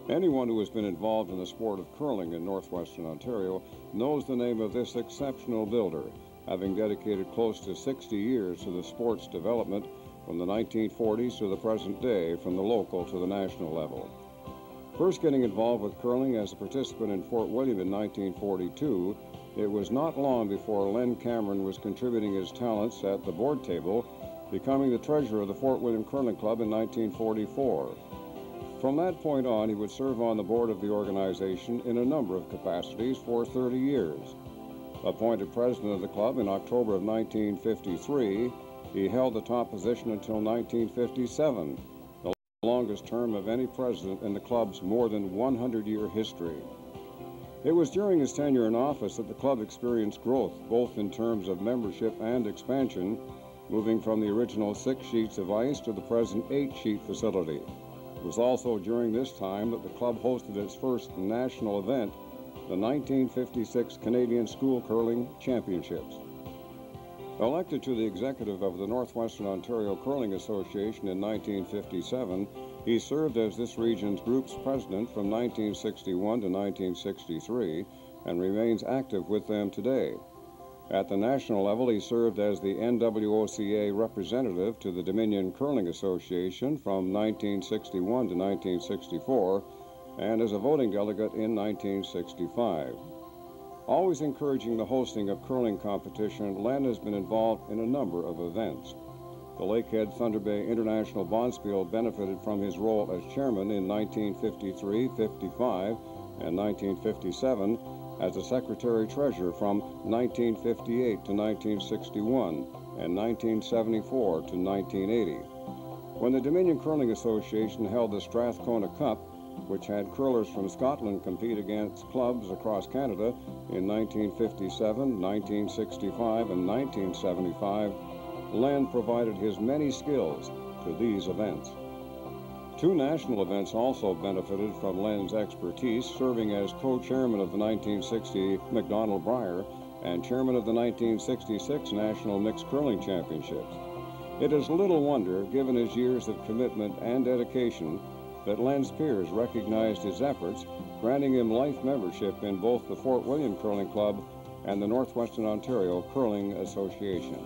Anyone who has been involved in the sport of curling in Northwestern Ontario knows the name of this exceptional builder, having dedicated close to 60 years to the sport's development from the 1940s to the present day, from the local to the national level. First getting involved with curling as a participant in Fort William in 1942, it was not long before Len Cameron was contributing his talents at the board table, becoming the treasurer of the Fort William Curling Club in 1944. From that point on, he would serve on the board of the organization in a number of capacities for 30 years. Appointed president of the club in October of 1953, he held the top position until 1957, the longest term of any president in the club's more than 100-year history. It was during his tenure in office that the club experienced growth, both in terms of membership and expansion, moving from the original 6 sheets of ice to the present 8-sheet facility. It was also during this time that the club hosted its first national event, the 1956 Canadian School Curling Championships. Elected to the executive of the Northwestern Ontario Curling Association in 1957, he served as this region's group's president from 1961 to 1963 and remains active with them today. At the national level, he served as the NWOCA representative to the Dominion Curling Association from 1961 to 1964 and as a voting delegate in 1965. Always encouraging the hosting of curling competition, Len has been involved in a number of events. The Lakehead Thunder Bay International Bonspiel benefited from his role as chairman in 1953, 55, and 1957, as a secretary-treasurer from 1958 to 1961 and 1974 to 1980. When the Dominion Curling Association held the Strathcona Cup, which had curlers from Scotland compete against clubs across Canada in 1957, 1965, and 1975, Len provided his many skills to these events. 2 national events also benefited from Len's expertise, serving as co-chairman of the 1960 McDonald-Brier and chairman of the 1966 National Mixed Curling Championships. It is little wonder, given his years of commitment and dedication, that Len's peers recognized his efforts, granting him life membership in both the Fort William Curling Club and the Northwestern Ontario Curling Association.